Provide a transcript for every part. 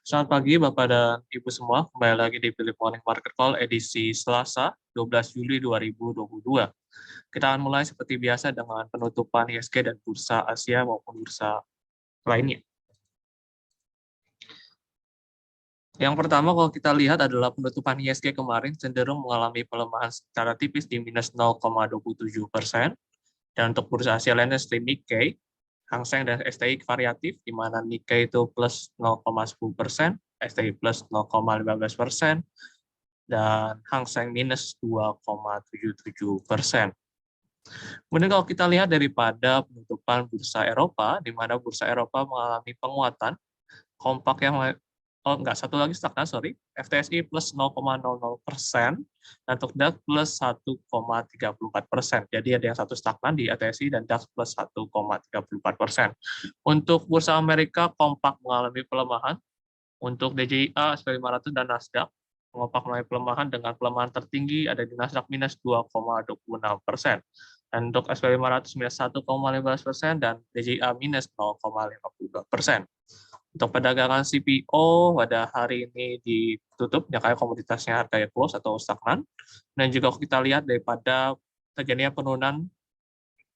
Selamat pagi Bapak dan Ibu semua, kembali lagi di Philip Morning Market Call edisi Selasa 12 Juli 2022. Kita akan mulai seperti biasa dengan penutupan ISG dan bursa Asia maupun bursa lainnya. Yang pertama kalau kita lihat adalah penutupan ISG kemarin cenderung mengalami pelemahan secara tipis di minus 0,27%. Dan untuk bursa Asia lainnya seperti Nikkei, Hang Seng dan STI variatif, di mana Nikkei itu plus 0,10%, STI plus 0,15%, dan Hang Seng minus 2,77%. Kemudian kalau kita lihat daripada penutupan bursa Eropa, di mana bursa Eropa mengalami penguatan, kompak yang satu lagi stagnan, FTSE plus 0,00%, dan untuk DAX plus 1,34%. Jadi ada yang satu stagnan di FTSE dan DAX plus 1,34%. Untuk bursa Amerika, kompak mengalami pelemahan. Untuk DJIA, SP 500, dan Nasdaq, kompak mengalami pelemahan dengan pelemahan tertinggi ada di Nasdaq minus 2,26%. Dan untuk SP 500 minus 1,15% dan DJIA minus 0,52%. Untuk perdagangan CPO pada hari ini ditutup, ya kayak komoditasnya harga close atau stagnan. Dan juga kita lihat daripada terjadinya penurunan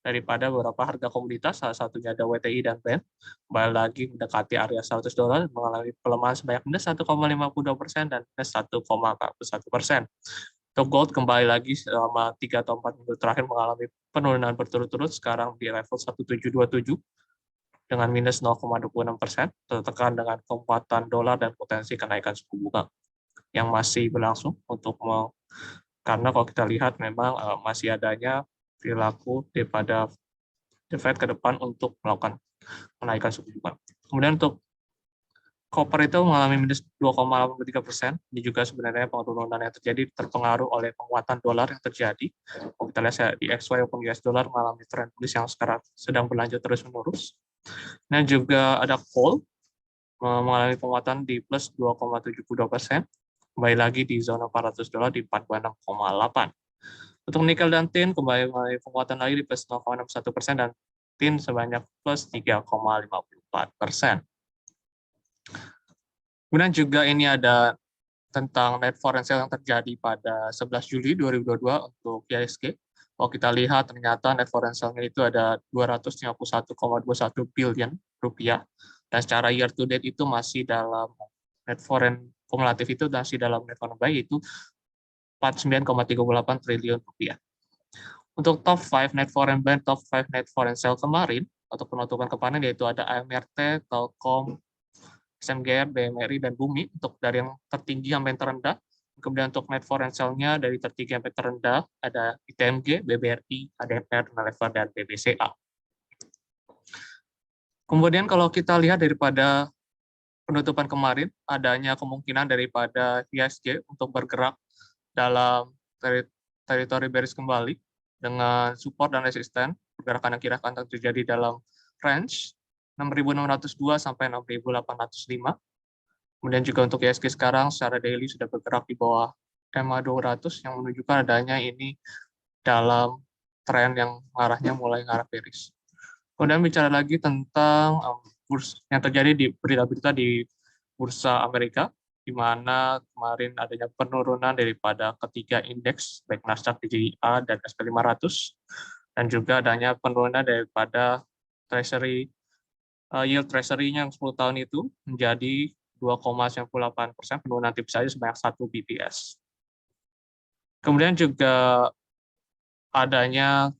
daripada beberapa harga komoditas, salah satunya ada WTI dan Brent, kembali lagi mendekati area $100, mengalami pelemahan sebanyak minus 1,52% dan minus 1,41%. Untuk gold kembali lagi selama 3 atau 4 minggu terakhir mengalami penurunan berturut-turut, sekarang di level 1727, dengan minus 0,26%, tertekan dengan kekuatan dolar dan potensi kenaikan suku bunga yang masih berlangsung karena kalau kita lihat memang masih adanya perilaku daripada The Fed ke depan untuk melakukan kenaikan suku bunga. Kemudian untuk copper itu mengalami minus 2,83%. Ini juga sebenarnya penurunan yang terjadi terpengaruh oleh penguatan dolar yang terjadi. Kalau kita lihat di XY maupun US dollar mengalami tren bullish yang sekarang sedang berlanjut terus-menerus. Dan juga ada coal mengalami penguatan di plus 2,72%, kembali lagi di zona $400 di 46,8. Untuk nikel dan tin kembali mengalami penguatan lagi di plus 0,61% dan tin sebanyak plus 3,54%. Kemudian juga ini ada tentang net foreign sale yang terjadi pada 11 Juli 2022 untuk IHSG. Kalau kita lihat ternyata net foreign sale-nya itu ada 251,21 billion rupiah, dan secara year to date itu masih dalam net foreign kumulatif itu masih dalam net foreign buy itu 49,38 triliun rupiah. Untuk top 5 net foreign buy, top 5 net foreign sale kemarin atau penutupan kemarin yaitu ada AMRT, Telkom, SMGR, BMRI, dan Bumi untuk dari yang tertinggi sampai yang terendah. Kemudian untuk net foreign sale-nya dari tertinggi sampai terendah ada ITMG, BBRI, ADMR, Unilever, dan BBCA. Kemudian kalau kita lihat daripada penutupan kemarin, adanya kemungkinan daripada IHSG untuk bergerak dalam teritori bearish kembali dengan support dan resisten, pergerakan yang kira akan terjadi dalam range 6.602 sampai 6.805. Kemudian juga untuk IHSG sekarang secara daily sudah bergerak di bawah EMA 200 yang menunjukkan adanya ini dalam tren yang arahnya mulai ngarah bearish. Kemudian bicara lagi tentang yang terjadi di berita-berita di bursa Amerika, di mana kemarin adanya penurunan daripada ketiga indeks, baik Nasdaq, DJIA, dan SP 500, dan juga adanya penurunan daripada Treasury, yield Treasury-nya yang 10 tahun itu menjadi 2,98%, penurunan tipis saja sebanyak 1 BPS. Kemudian juga adanya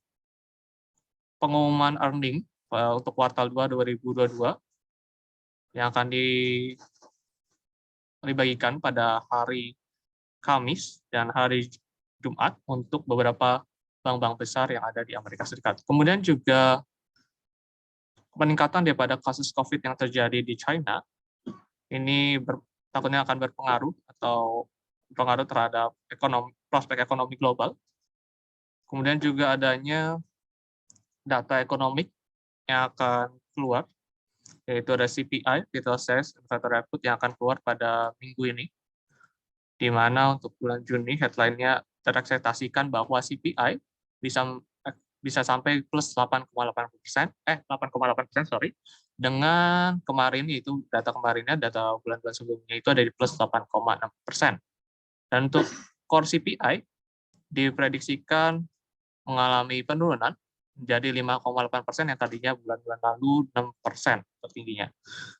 pengumuman earning untuk kuartal 2 2022 yang akan dibagikan pada hari Kamis dan hari Jumat untuk beberapa bank-bank besar yang ada di Amerika Serikat. Kemudian juga peningkatan daripada kasus COVID yang terjadi di China, ini takutnya akan berpengaruh atau berpengaruh terhadap prospek ekonomi global. Kemudian juga adanya data ekonomi yang akan keluar, yaitu ada CPI, Retail Sales Inventory Output, yang akan keluar pada minggu ini, di mana untuk bulan Juni headline-nya terekspektasikan bahwa CPI bisa sampai plus 8,8%, Dengan kemarin itu data kemarinnya, data bulan-bulan sebelumnya itu ada di plus 8,6%. Dan untuk core CPI diprediksikan mengalami penurunan menjadi 5,8% yang tadinya bulan-bulan lalu 6% tertingginya.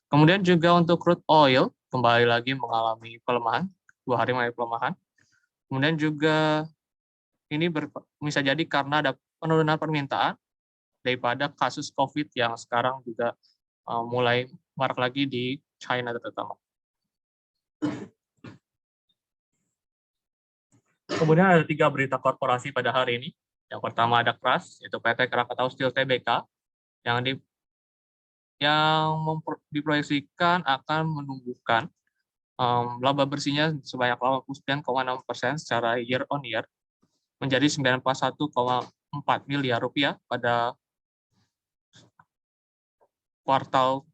Kemudian juga untuk crude oil kembali lagi mengalami pelemahan, 2 hari mengalami pelemahan. Kemudian juga ini bisa jadi karena ada penurunan permintaan daripada kasus COVID yang sekarang juga mulai marak lagi di China terutama. Kemudian ada 3 berita korporasi pada hari ini. Yang pertama ada KRAS, yaitu PT Krakatau Steel Tbk, yang diproyeksikan akan menumbuhkan laba bersihnya sebanyak 89,6% secara year on year menjadi 91,4 miliar rupiah pada kuartal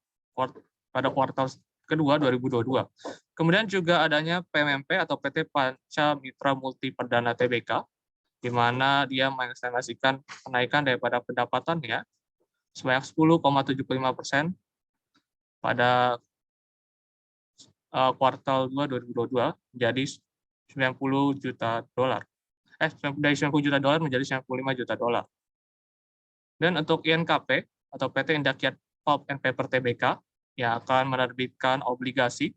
kedua 2022. Kemudian juga adanya PMMP atau PT Panca Mitra Multi Perdana Tbk, di mana dia mengestimasikan kenaikan daripada pendapatannya sebanyak 10,75% pada kuartal 2 2022 menjadi 90 juta dolar. Dari 90 juta dolar menjadi 95 juta dolar. Dan untuk INKP atau PT Indakiat Pulp and Paper Tbk yang akan menerbitkan obligasi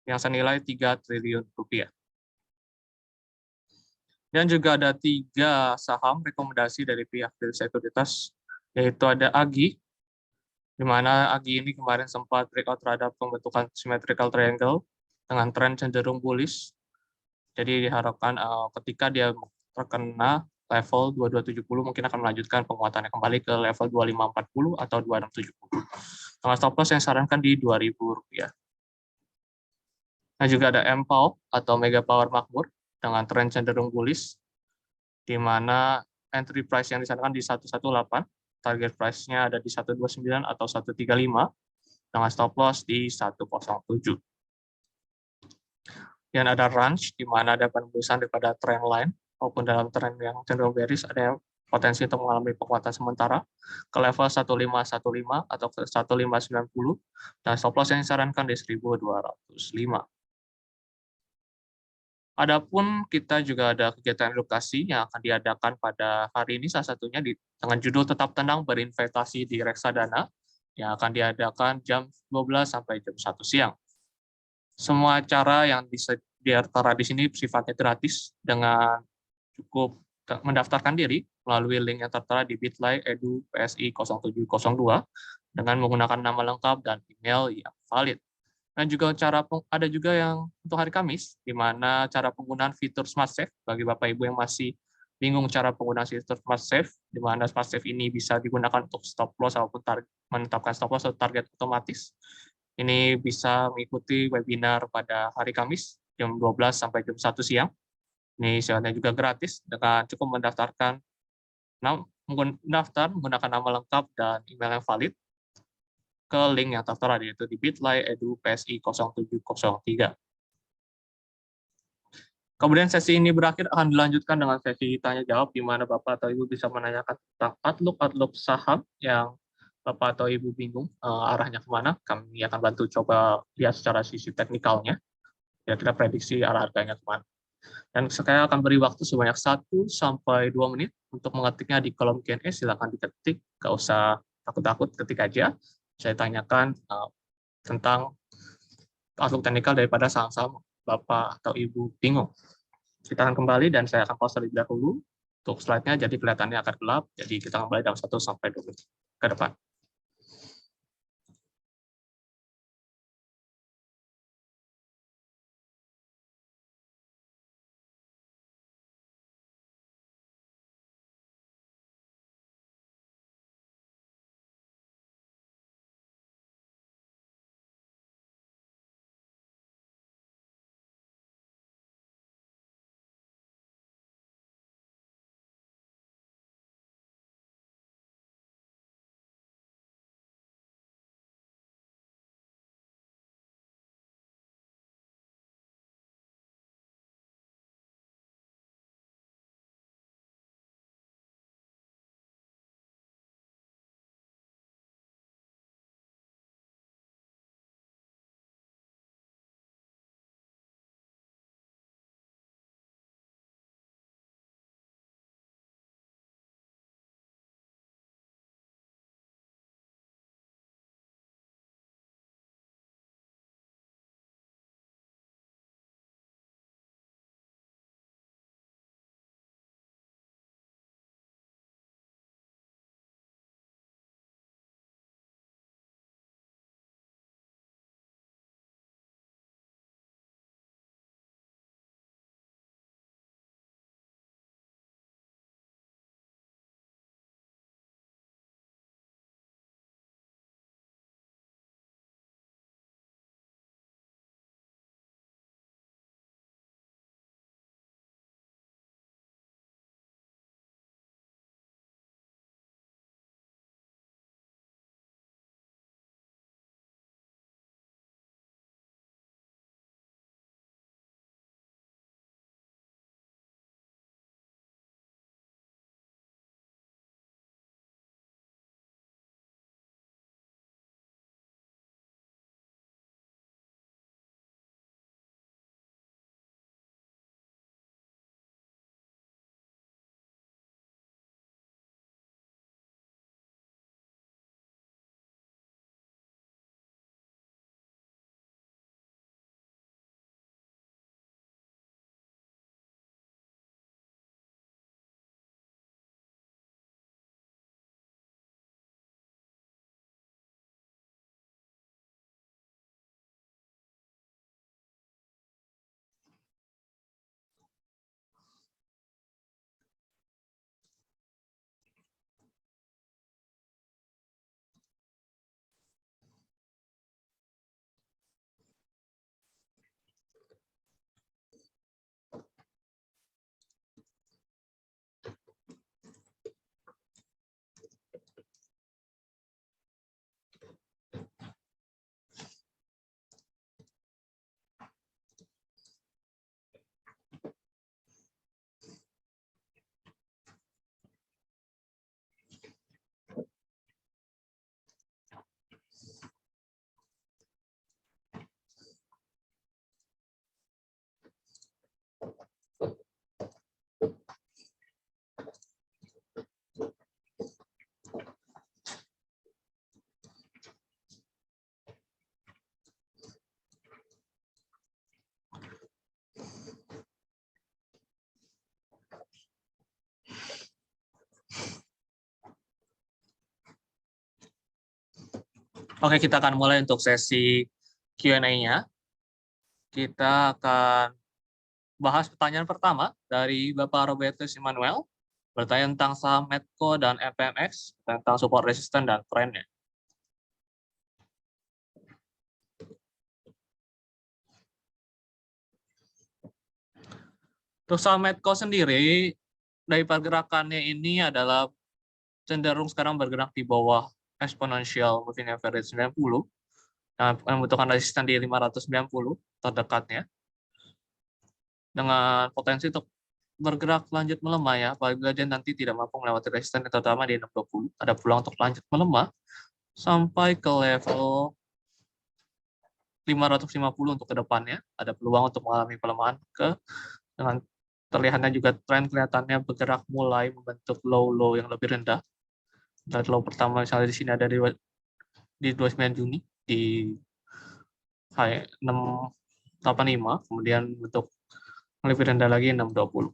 yang senilai 3 triliun rupiah. Dan juga ada 3 saham rekomendasi dari pihak dari sekuritas, yaitu ada AGI, di mana AGI ini kemarin sempat breakout terhadap pembentukan symmetrical triangle dengan tren cenderung bullish. Jadi diharapkan ketika dia terkena level 2270 mungkin akan melanjutkan penguatannya kembali ke level 2540 atau 2670. Dengan stop loss yang disarankan di Rp2.000. Nah, juga ada MPOW atau Mega Power Makmur dengan tren cenderung bullish, di mana entry price yang disarankan di 118, target price-nya ada di 129 atau 135, dengan stop loss di 107. Dan ada range, di mana ada penembusan daripada trend line, maupun dalam tren yang cenderung bearish, ada potensi untuk mengalami penguatan sementara ke level 1515 atau ke 1590, dan stop loss yang disarankan di 1205. Adapun kita juga ada kegiatan edukasi yang akan diadakan pada hari ini, salah satunya dengan judul Tetap Tenang Berinvestasi di Reksadana, yang akan diadakan jam 12 sampai jam 1 siang. Semua acara yang tertera di sini sifatnya gratis dengan cukup mendaftarkan diri melalui link yang tertera di bit.ly/edu/psi 0702 dengan menggunakan nama lengkap dan email yang valid. Dan juga ada juga yang untuk hari Kamis, di mana cara penggunaan fitur Smart Safe bagi Bapak Ibu yang masih bingung cara penggunaan fitur Smart Safe, di mana Smart Safe ini bisa digunakan untuk stop loss ataupun menetapkan stop loss atau target otomatis. Ini bisa mengikuti webinar pada hari Kamis jam 12 sampai jam 1 siang. Ini sifatnya juga gratis dengan cukup mendaftar menggunakan nama lengkap dan email yang valid ke link yang tertera, yaitu di bit.ly/edu/psi 0703. Kemudian sesi ini berakhir akan dilanjutkan dengan sesi tanya jawab, di mana Bapak atau Ibu bisa menanyakan tentang outlook saham yang Bapak atau Ibu bingung arahnya kemana. Kami akan bantu coba lihat secara sisi teknikalnya, ya kita prediksi arah harganya kemana. Dan saya akan beri waktu sebanyak 1 sampai 2 menit untuk mengetiknya di kolom Q&A. Silakan diketik, nggak usah takut-takut, ketik aja. Saya tanyakan tentang outlook teknikal daripada saham-saham Bapak atau Ibu bingung. Kita akan kembali dan saya akan pause terlebih dahulu untuk slide-nya, jadi kelihatannya akan gelap. Jadi kita kembali dalam 1 sampai 2 menit ke depan. Oke, kita akan mulai untuk sesi Q&A-nya. Kita akan bahas pertanyaan pertama dari Bapak Robertus Immanuel, bertanya tentang saham Medco dan FMX, tentang support resisten dan trendnya. Untuk saham Medco sendiri, dari pergerakannya ini adalah cenderung sekarang bergerak di bawah exponential moving average 90, dan membutuhkan resisten di 590 terdekatnya, dengan potensi untuk bergerak lanjut melemah ya, apabila dia nanti tidak mampu melewati resisten terutama di 620, ada peluang untuk lanjut melemah sampai ke level 550 untuk ke depannya, ada peluang untuk mengalami pelemahan dengan terlihatnya juga tren kelihatannya bergerak mulai membentuk low-low yang lebih rendah. Dan low pertama misalnya di sini ada di 29 Juni di high 685, kemudian bentuk lebih rendah lagi 620.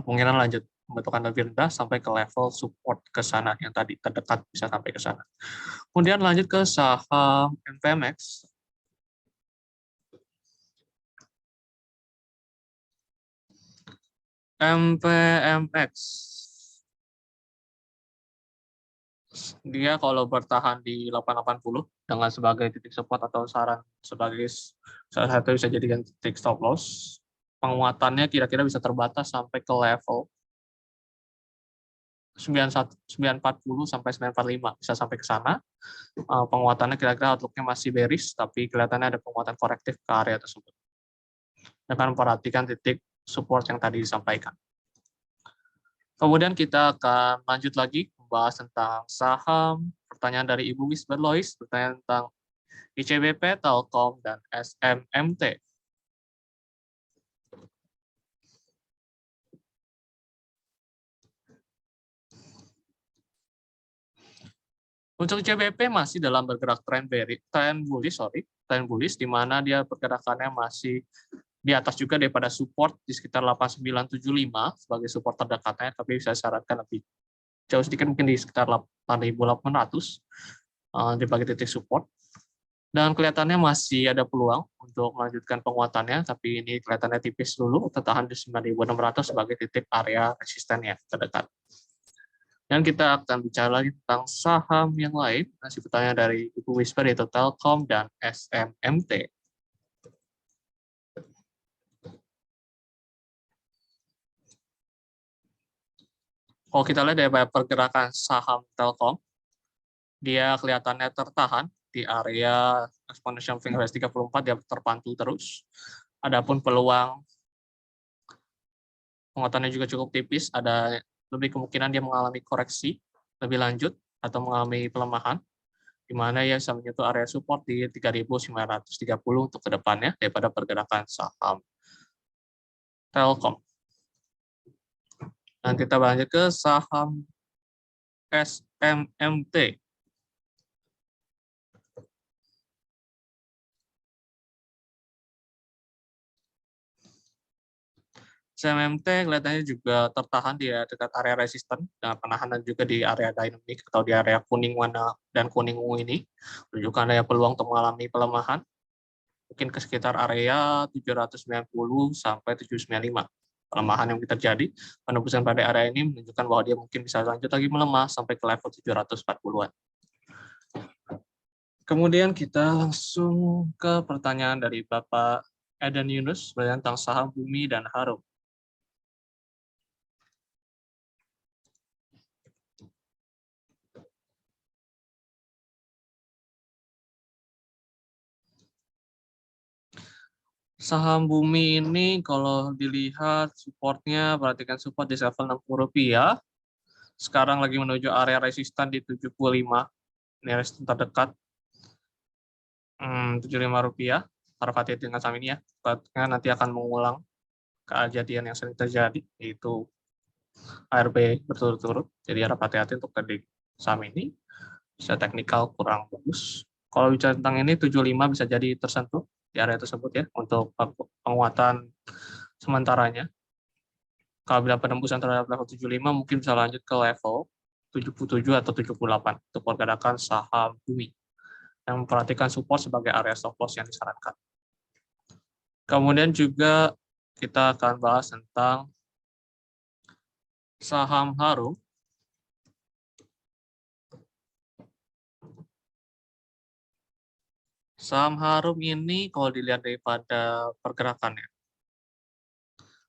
Kemungkinan lanjut membentukkan lebih rendah sampai ke level support ke sana yang tadi terdekat bisa sampai ke sana. Kemudian lanjut ke saham MPMX. MPMX dia kalau bertahan di 880 dengan sebagai titik support atau saran sebagai salah satu bisa jadikan titik stop loss, penguatannya kira-kira bisa terbatas sampai ke level 940 sampai 945, bisa sampai ke sana. Penguatannya kira-kira outlook-nya masih bearish, tapi kelihatannya ada penguatan korektif ke area tersebut. Dengan memperhatikan titik support yang tadi disampaikan. Kemudian kita akan lanjut lagi membahas tentang saham. Pertanyaan dari Ibu Miss Berlois, bertanya tentang ICBP, Telkom, dan SMMT. Untuk ICBP masih dalam bergerak tren bullish, di mana dia pergerakannya masih di atas juga daripada support di sekitar 8975 sebagai support terdekatnya, tapi bisa sarankan lebih jauh sedikit mungkin di sekitar 8800 dibagi titik support. Dan kelihatannya masih ada peluang untuk melanjutkan penguatannya, tapi ini kelihatannya tipis dulu, tertahan di 9600 sebagai titik area resistennya terdekat. Dan kita akan bicara lagi tentang saham yang lain. Masih pertanyaan dari Ibu Whisper, yaitu Telkom dan SMMT. Kalau kita lihat dari pergerakan saham Telkom, dia kelihatannya tertahan di area exponential moving average 34, dia terpantul terus. Adapun peluang penguatannya juga cukup tipis, ada lebih kemungkinan dia mengalami koreksi lebih lanjut atau mengalami pelemahan, di mana ya bisa menyentuh area support di 3.930 untuk ke depannya daripada pergerakan saham Telkom. Dan kita lanjut ke saham SMMT. SMMT kelihatannya juga tertahan di dekat area resisten dengan penahanan juga di area dynamic atau di area kuning warna dan kuning ungu ini, menunjukkan ada peluang untuk mengalami pelemahan mungkin ke sekitar area 790 sampai 795. Pelemahan yang terjadi penembusan pada area ini menunjukkan bahwa dia mungkin bisa lanjut lagi melemah sampai ke level 740-an. Kemudian kita langsung ke pertanyaan dari Bapak Eden Yunus tentang saham Bumi dan Harum. Saham Bumi ini kalau dilihat supportnya, perhatikan support di level Rp60. Sekarang lagi menuju area resisten di 75. Ini resisten terdekat. Rp75. Harap hati-hati dengan saham ini ya. Karena nanti akan mengulang kejadian yang sering terjadi, yaitu ARB berturut-turut. Jadi harap hati-hati untuk tadi saham ini. Bisa teknikal kurang bagus. Kalau bicara tentang ini, 75 bisa jadi tersentuh di area tersebut ya, untuk penguatan sementaranya. Kalau bila penembusan terhadap level 75, mungkin bisa lanjut ke level 77 atau 78 untuk pergerakan saham Bumi. yang memperhatikan support sebagai area stop loss yang disarankan. Kemudian juga kita akan bahas tentang saham Harum. Saham Harum ini kalau dilihat daripada pergerakannya,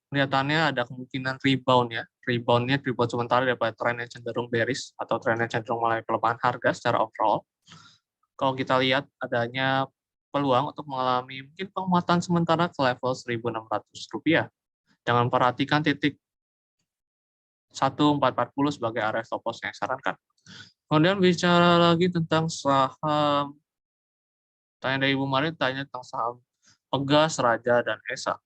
kelihatannya ada kemungkinan rebound ya. Rebound sementara daripada tren yang cenderung bearish atau tren yang cenderung mulai pelemahan harga secara overall. Kalau kita lihat adanya peluang untuk mengalami mungkin penguatan sementara ke level Rp1.600. Jangan perhatikan titik 1440 sebagai area stop loss yang disarankan. Kemudian bicara lagi tentang saham, tanya dari Ibu Mari, tanya tentang saham Pegas, Raja, dan Esa.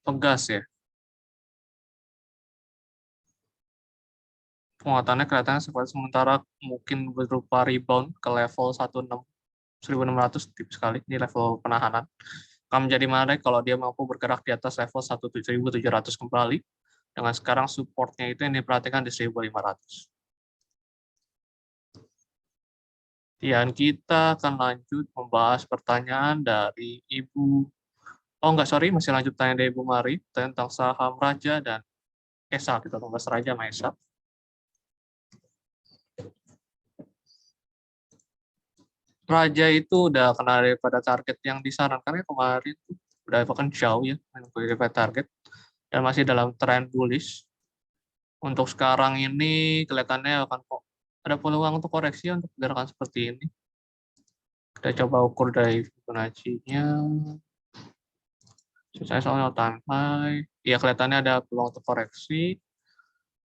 Pegas ya. Penguatannya kelihatannya sementara mungkin berupa rebound ke level 1.600 tipis sekali, ini level penahanan. Akan menjadi menarik kalau dia mampu bergerak di atas level 1.700 kembali, dengan sekarang supportnya itu yang diperhatikan di 1.500. Dan kita akan lanjut membahas pertanyaan dari Ibu, masih lanjut tanya dari Ibu Mari tentang saham Raja dan Esa. Kita bahas Raja sama Esa. Raja itu udah kena daripada target yang disarankan ya kemarin, udah bahkan jauh ya daripada target, dan masih dalam tren bullish. Untuk sekarang ini kelihatannya akan ada peluang untuk koreksi untuk gerakan seperti ini. Kita coba ukur dari Fibonacci-nya. Saya soalnya time high. Ya kelihatannya ada peluang untuk koreksi.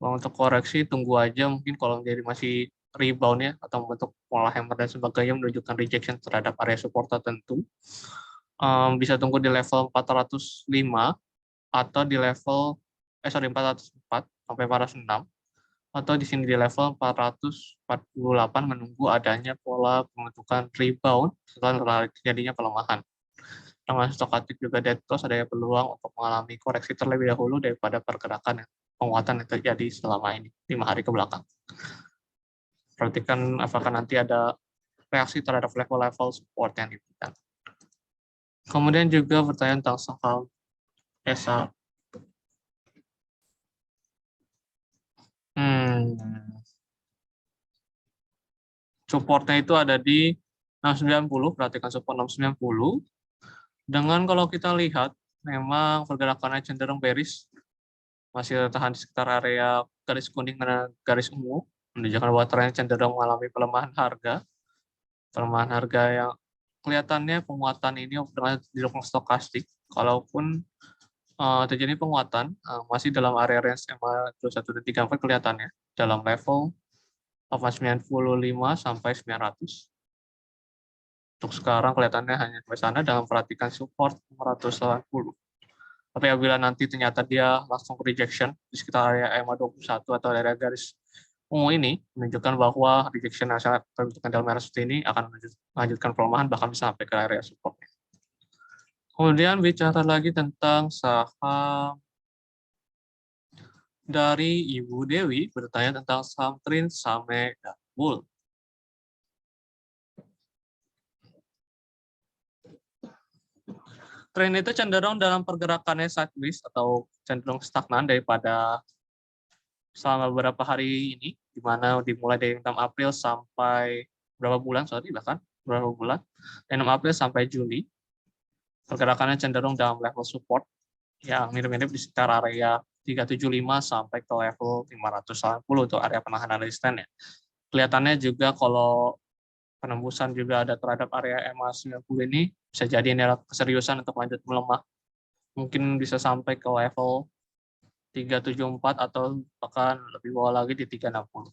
Peluang untuk koreksi tunggu aja, mungkin kalau jadi masih rebound ya, atau membentuk pola hammer dan sebagainya menunjukkan rejection terhadap area support tertentu. Bisa tunggu di level 405 atau di level 404 sampai 406, atau di sini di level 448 menunggu adanya pola pembentukan rebound setelah terjadinya pelemahan. Dengan stochastic juga dead cross ada peluang untuk mengalami koreksi terlebih dahulu daripada pergerakan penguatan yang terjadi selama ini 5 hari ke belakang. Perhatikan apakah nanti ada reaksi terhadap level-level support yang diberikan. Kemudian juga pertanyaan tentang saham ESA. Supportnya itu ada di 690, perhatikan support 690. Dengan kalau kita lihat, memang pergerakannya cenderung bearish, masih tertahan di sekitar area garis kuning dan garis ungu, menunjukkan bahwa tren cenderung mengalami pelemahan harga. Pelemahan harga yang kelihatannya penguatan ini didukung stokastik. Kalaupun terjadi penguatan, masih dalam area range MA 21 dan 34 kelihatannya, dalam level 95 sampai 900. Untuk sekarang kelihatannya hanya sampai sana dengan perhatikan support 480. Tapi apabila nanti ternyata dia langsung rejection di sekitar area EMA 21 atau area garis ungu ini, menunjukkan bahwa rejection yang sangat terbentukkan dalam area seperti ini akan melanjutkan pelemahan bahkan bisa sampai ke area support. Kemudian bicara lagi tentang saham dari Ibu Dewi, bertanya tentang saham Trin, Same, dan Bull. Tren itu cenderung dalam pergerakannya sideways atau cenderung stagnan daripada selama beberapa hari ini, di mana dimulai dari 6 April sampai beberapa bulan, dan 6 April sampai Juli. Pergerakannya cenderung dalam level support yang mirip-mirip di sekitar area 375 sampai ke level 580 untuk area penahanan resistennya. Kelihatannya juga kalau penembusan juga ada terhadap area EMA 90 ini, bisa jadi ini adalah keseriusan untuk lanjut melemah. Mungkin bisa sampai ke level 374 atau bahkan lebih bawah lagi di 360.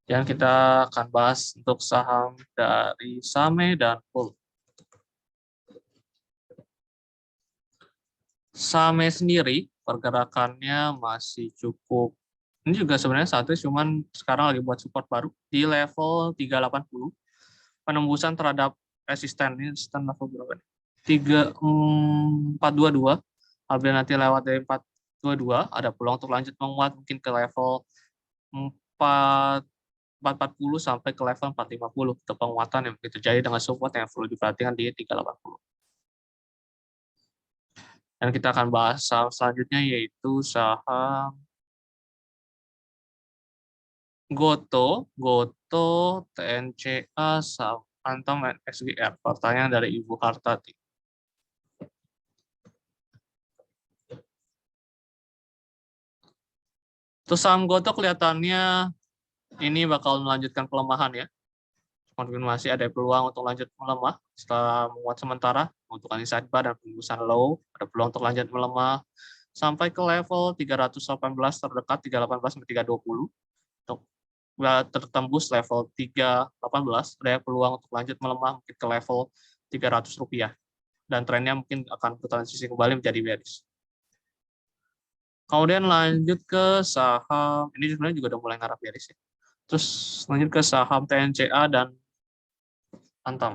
Dan kita akan bahas untuk saham dari Same dan Bull. Same sendiri pergerakannya masih cukup. Ini juga sebenarnya satu, cuman sekarang lagi buat support baru di level 380. Penembusan terhadap resisten ini resisten level berapa nih? 3422 Apabila nanti lewat dari 422, ada peluang untuk lanjut menguat mungkin ke level 440 sampai ke level 450 untuk penguatan yang begitu terjadi dengan support yang perlu diperhatikan di 380. Dan kita akan bahas saham selanjutnya yaitu saham Goto, TNCA, saham Antam, dan SGR. Pertanyaan dari Ibu Hartati. Terus saham Goto kelihatannya ini bakal melanjutkan pelemahan ya. Konfirmasi ada peluang untuk lanjut melemah setelah menguat sementara untuk sidebar dan pembusan low, ada peluang untuk lanjut melemah sampai ke level 318 terdekat 318 sampai 320 untuk tertembus level 318 ada peluang untuk lanjut melemah mungkin ke level 300 rupiah dan trennya mungkin akan bertransisi kembali menjadi bearish. Kemudian lanjut ke saham ini sebenarnya juga udah mulai ngarah bearish ya. Terus lanjut ke saham TNCA dan Antam.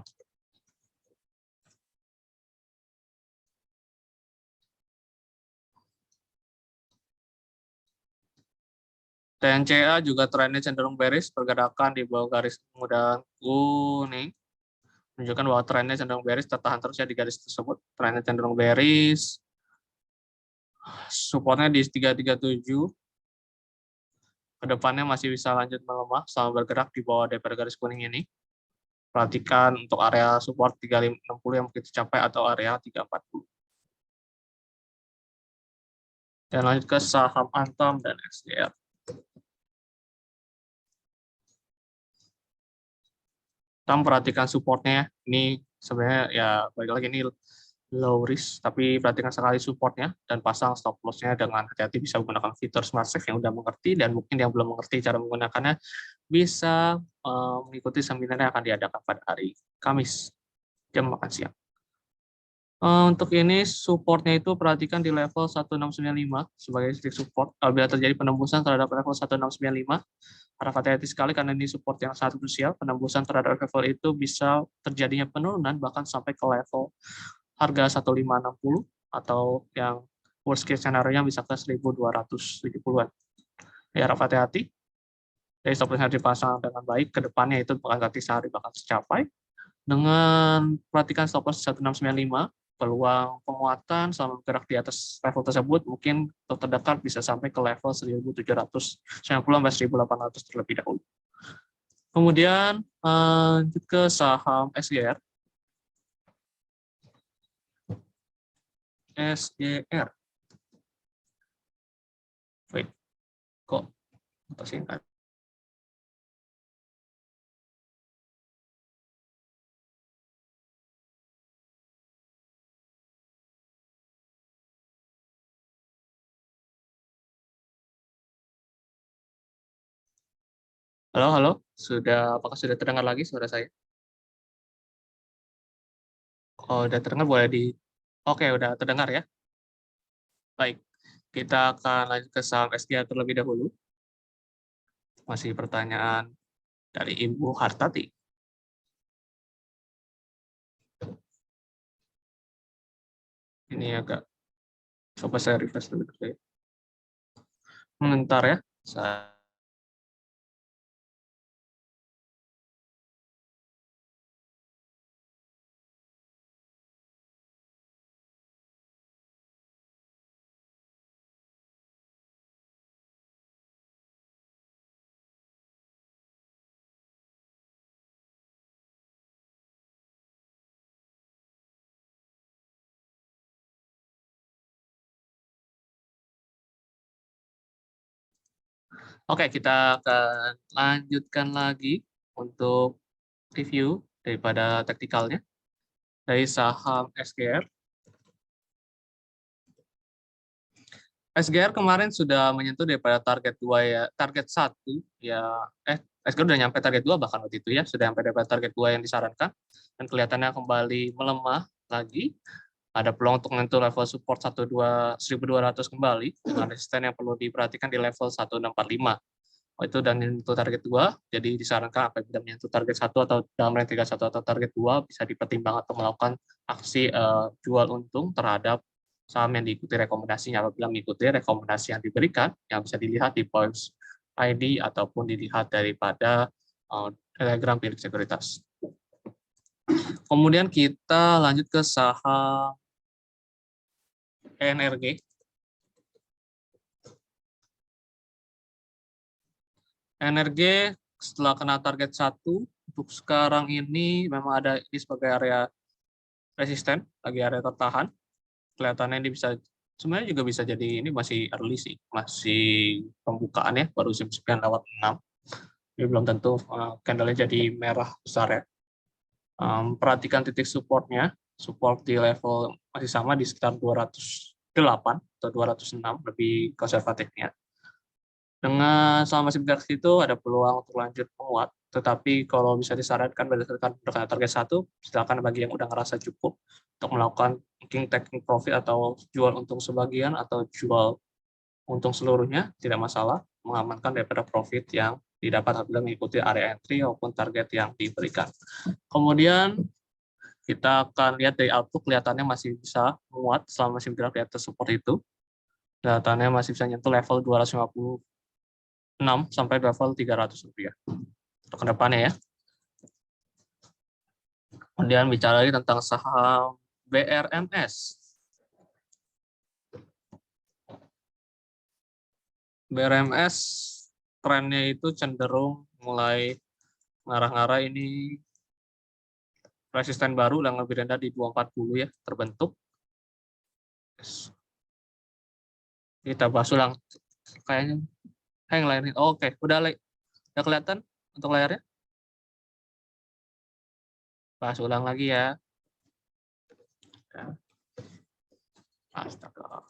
TNCA juga trennya cenderung bearish, pergerakan di bawah garis kemudahan kuning menunjukkan bahwa trennya cenderung bearish, tertahan terus ya di garis tersebut. Trennya cenderung bearish, supportnya di 337. Kedepannya masih bisa lanjut melemah selama bergerak di bawah daripada garis kuning ini. Perhatikan untuk area support 3560 yang begitu capai atau area 340. Dan lanjut ke saham Antam dan XDR. Kita perhatikan supportnya. Ini sebenarnya ya balik lagi ini low risk, tapi perhatikan sekali supportnya dan pasang stop loss-nya dengan hati-hati, bisa menggunakan fitur Smart Safe yang udah mengerti, dan mungkin yang belum mengerti cara menggunakannya bisa mengikuti seminar yang akan diadakan pada hari Kamis jam makan siang. Untuk ini supportnya itu perhatikan di level 1695 sebagai strict support. Apabila terjadi penembusan terhadap level 1695, harap hati-hati sekali karena ini support yang sangat krusial. Penembusan terhadap level itu bisa terjadinya penurunan bahkan sampai ke level harga 1560 atau yang worst case scenario-nya bisa ke 1270-an. Ya, harap hati-hati. Jadi stop loss harus dipasang dengan baik, ke depannya itu bakal ganti sehari bakal tercapai. Dengan perhatikan stop loss 1695, peluang penguatan selama bergerak di atas level tersebut mungkin untuk terdekat bisa sampai ke level 1790 sampai 1800 terlebih dahulu. Kemudian lanjut ke saham SGR. SGR. Wait, kok singkat? Halo, halo. Apakah sudah terdengar lagi suara saya? Oh, udah terdengar, boleh di... Oke, udah terdengar ya. Baik, kita akan lanjut ke saham SGR terlebih dahulu. Masih pertanyaan dari Ibu Hartati. Ini agak... Coba saya refresh dulu. Bentar ya. Oke, kita akan lanjutkan lagi untuk review daripada taktikalnya dari saham SGR. SGR kemarin sudah menyentuh daripada target 2 ya, target 1 ya, SGR udah nyampe target 2 bahkan waktu itu ya, sudah sampai daripada target 2 yang disarankan dan kelihatannya kembali melemah lagi. Ada peluang untuk menyentuh level support 1200 kembali dengan resisten yang perlu diperhatikan di level 1645. Itu dan menyentuh target 2, jadi disarankan apabila menyentuh target 1 atau dalam range 31 atau target 2 bisa dipertimbangkan atau melakukan aksi jual untung terhadap saham yang diikuti rekomendasinya. Apabila mengikuti rekomendasi yang diberikan, yang bisa dilihat di Points ID ataupun dilihat daripada Telegram milik sekuritas. Kemudian kita lanjut ke saham ENRG. ENRG setelah kena target 1, untuk sekarang ini memang ada di sebagai area resisten, lagi area tertahan. Kelihatannya ini bisa, sebenarnya juga bisa jadi ini masih early sih, masih pembukaan ya, baru jam 9 lewat 6. Jadi belum tentu candle-nya jadi merah besar ya. Perhatikan titik supportnya, support di level masih sama di sekitar 208 atau 206 lebih konservatifnya. Dengan selama masih bergerak itu ada peluang untuk lanjut menguat, tetapi kalau bisa disarankan berdasarkan target 1, silakan bagi yang udah ngerasa cukup untuk melakukan mungkin taking profit atau jual untung sebagian atau jual untung seluruhnya, tidak masalah, mengamankan daripada profit yang didapat apabila mengikuti area entry maupun target yang diberikan. Kemudian kita akan lihat dari outlook, kelihatannya masih bisa menguat selama masih bergerak di atas support itu. Kelihatannya masih bisa nyentuh level 256 sampai level 300 rupiah untuk kedepannya ya. Kemudian bicara lagi tentang saham BRMS. BRMS trennya itu cenderung mulai ngarah-ngarah ini resisten baru yang lebih rendah di 240 ya terbentuk. Kita bahas ulang kayaknya yang lain. Oke, udah kelihatan untuk layarnya? Bahas ulang lagi ya. Astaga.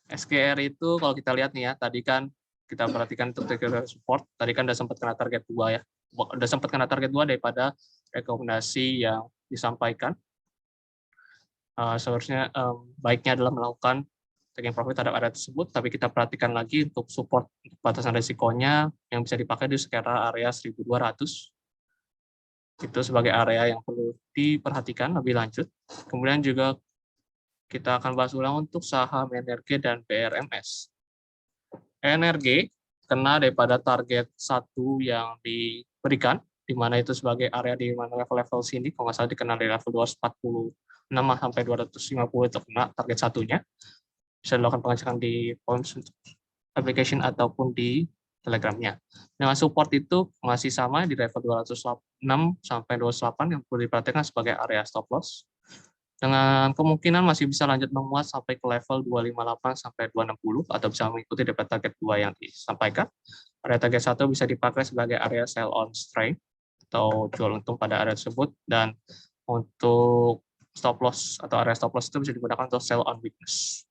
SKR itu kalau kita lihat nih ya, tadi kan kita perhatikan untuk technical support, tadi kan udah sempat kena target 2 ya. Udah sempat kena target 2 daripada rekomendasi yang disampaikan. Seharusnya baiknya adalah melakukan taking profit terhadap area tersebut, tapi kita perhatikan lagi untuk support batasan risikonya yang bisa dipakai di sekitar area 1200. Itu sebagai area yang perlu diperhatikan lebih lanjut. Kemudian juga kita akan bahas ulang untuk saham ENRG dan BRMS. ENRG kena daripada target 1 yang diberikan, di mana itu sebagai area di mana level-level sini, kalau nggak salah dikenal di level 246 sampai 250 itu kena target satunya. Bisa dilakukan pengecekan di Points application ataupun di Telegramnya. Dengan support itu masih sama di level 206 sampai 208 yang perlu diperhatikan sebagai area stop loss. Dengan kemungkinan masih bisa lanjut menguat sampai ke level 258 sampai 260 atau bisa mengikuti dapat target 2 yang disampaikan. Area target 1 bisa dipakai sebagai area sell on strength atau jual untung pada area tersebut, dan untuk stop loss atau area stop loss itu bisa digunakan untuk sell on weakness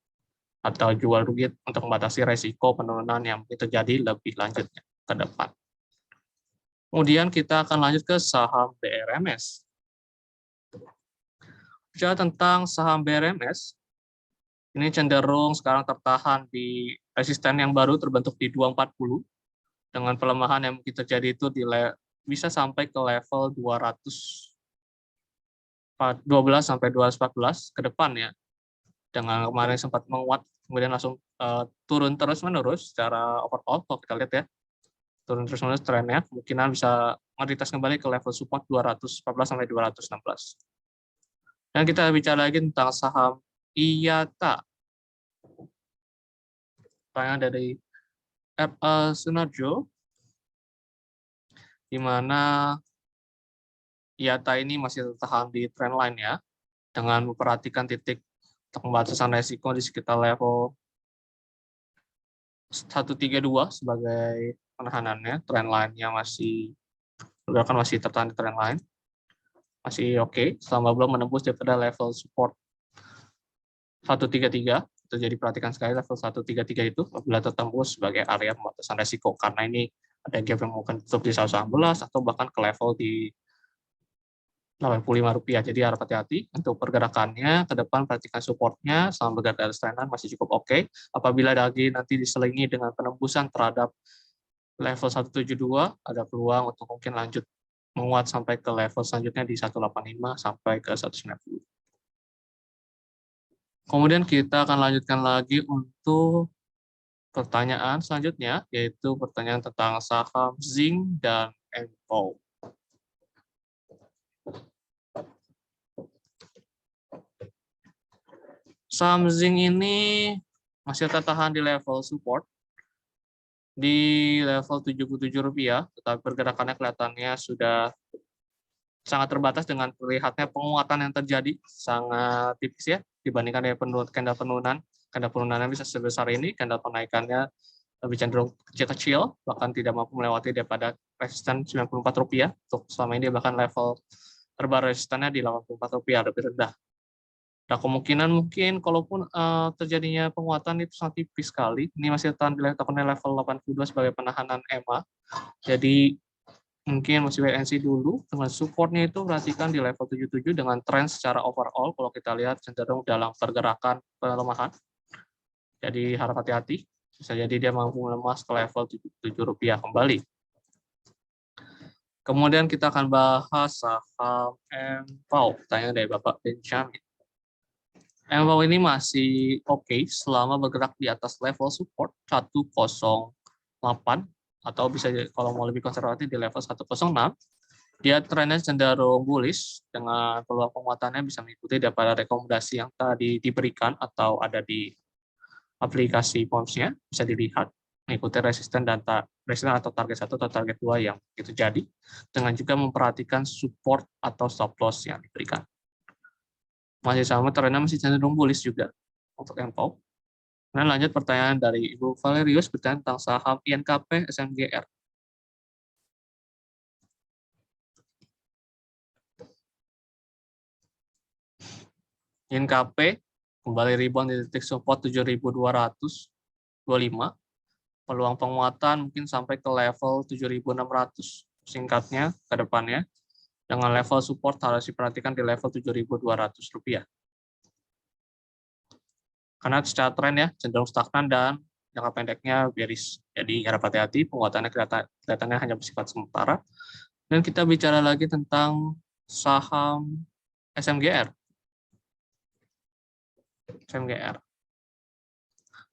atau jual rugi untuk membatasi resiko penurunan yang terjadi lebih lanjutnya ke depan. Kemudian kita akan lanjut ke saham BRMS. Bicara tentang saham BRMS, ini cenderung sekarang tertahan di resisten yang baru terbentuk di 240 dengan pelemahan yang mungkin terjadi itu bisa sampai ke level 212 sampai 214 ke depan ya. Dengan kemarin sempat menguat, kemudian langsung turun terus-menerus secara overall, kalau kita lihat ya, turun terus-menerus trennya, kemungkinan bisa meretas kembali ke level support 214 sampai 216. Dan kita bicara lagi tentang saham IATA. Pertanyaan dari RA Sunarjo, di mana IATA ini masih tertahan di trendline ya, dengan memperhatikan titik untuk pembatasan resiko di sekitar level 132 sebagai penahanannya. Trendline-nya masih tertahan di trendline, masih oke, selama belum menembus daripada level support 133. Itu jadi perhatikan sekali level 133 itu apabila tertembus sebagai area pembatasan resiko, karena ini ada gap yang mungkin tutup di 119 atau bahkan ke level di Rp85. Jadi harap hati-hati untuk pergerakannya ke depan, perhatikan supportnya selama bergerak dari trendline masih cukup oke. Apabila lagi nanti diselingi dengan penembusan terhadap level 172, ada peluang untuk mungkin lanjut menguat sampai ke level selanjutnya di 185 sampai ke 190. Kemudian kita akan lanjutkan lagi untuk pertanyaan selanjutnya, yaitu pertanyaan tentang saham Zing dan NPO. Saham Zing ini masih tertahan di level support di level Rp77, tetapi pergerakannya kelihatannya sudah sangat terbatas dengan terlihatnya penguatan yang terjadi sangat tipis ya dibandingkan dengan candle penurunan. Candle penurunannya bisa sebesar ini, candle penaikannya lebih cenderung kecil-kecil, bahkan tidak mampu melewati daripada resisten Rp94. Untuk selama ini bahkan level terbaru resistannya di Rp84 lebih rendah. Nah, kemungkinan mungkin kalaupun terjadinya penguatan itu sangat tipis sekali. Ini masih tertahan di level 82 sebagai penahanan EMA. Jadi mungkin masih wait and see dulu. Dengan supportnya itu perhatikan di level 77 dengan tren secara overall. Kalau kita lihat cenderung dalam pergerakan pelemahan. Jadi harap hati-hati. Bisa jadi dia mampu melemah ke level Rp77 kembali. Kemudian kita akan bahas saham MPAU. Pertanyaan dari Bapak Benjamin. MPAU ini masih oke selama bergerak di atas level support 108 atau bisa kalau mau lebih konservatif di level 106. Dia trennya cenderung bullish dengan peluang penguatannya bisa mengikuti daripada rekomendasi yang tadi diberikan atau ada di aplikasi Pons-nya, bisa dilihat mengikuti resisten atau target 1 atau target 2 yang itu jadi, dengan juga memperhatikan support atau stop loss yang diberikan. Masih sama, trennya masih cenderung bullish juga untuk MPAU. Nah, lanjut pertanyaan dari Ibu Valerius bertanya tentang saham INKP SMGR. INKP kembali rebound di titik support 7.225, peluang penguatan mungkin sampai ke level 7.600. Singkatnya ke depannya, dengan level support harus diperhatikan di level Rp7.200. Karena secara tren ya cenderung stagnan dan jangka pendeknya bearish. Jadi harap hati-hati, penguatannya kelihatannya hanya bersifat sementara. Dan kita bicara lagi tentang saham SMGR.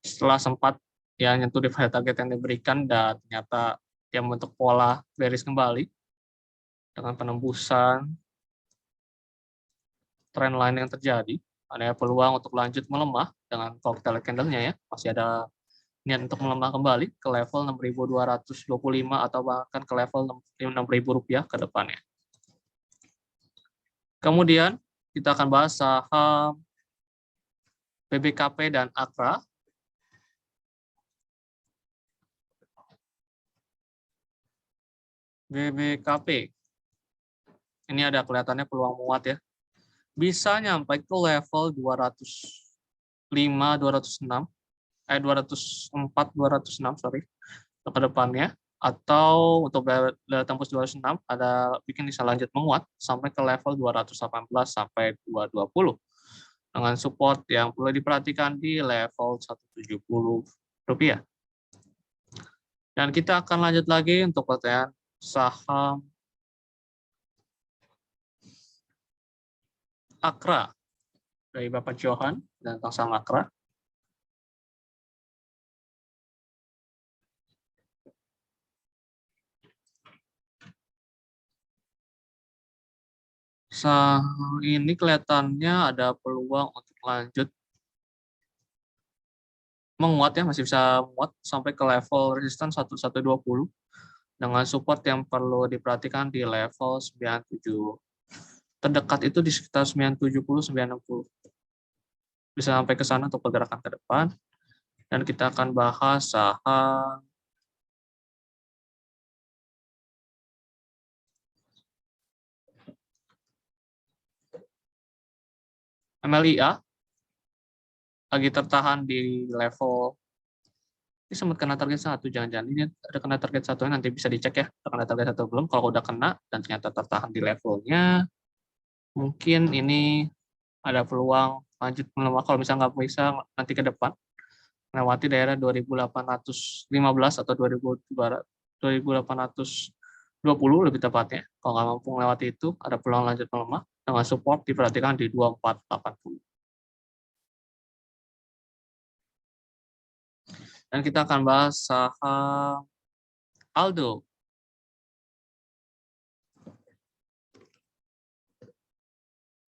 Setelah sempat ya nyentuh di target yang diberikan dan ternyata dia membentuk pola bearish kembali dengan penembusan trend line yang terjadi, ada peluang untuk lanjut melemah dengan kalau kita lihat candle-nya ya, masih ada niat untuk melemah kembali ke level 6.225 atau bahkan ke level Rp6.000 ke depannya. Kemudian kita akan bahas saham BBKP dan Akra. BBKP ini ada kelihatannya peluang menguat ya, bisa nyampe ke level 205, 206, 204, 206 sorry ke depannya, atau untuk tembus 206 ada bikin bisa lanjut menguat sampai ke level 218 sampai 220 dengan support yang perlu diperhatikan di level Rp170. Dan kita akan lanjut lagi untuk pertanyaan saham Akra dari Bapak Johan dan tentang saham Akra. Saham ini kelihatannya ada peluang untuk lanjut menguat ya, masih bisa menguat sampai ke level resisten 1120 dengan support yang perlu diperhatikan di level 97. Terdekat itu di sekitar 970, 960. Bisa sampai ke sana untuk pergerakan ke depan. Dan kita akan bahas saham MLIA lagi tertahan di level ini sempat kena target 1, jangan-jangan ini ada kena target 1, nanti bisa dicek ya kena target 1 belum. Kalau udah kena dan ternyata tertahan di levelnya, mungkin ini ada peluang lanjut melemah kalau misalnya nggak bisa nanti ke depan melewati daerah 2815 atau 2820 lebih tepatnya. Kalau nggak mampu melewati itu, ada peluang lanjut melemah dengan support diperhatikan di 2480. Dan kita akan bahas saham Aldo.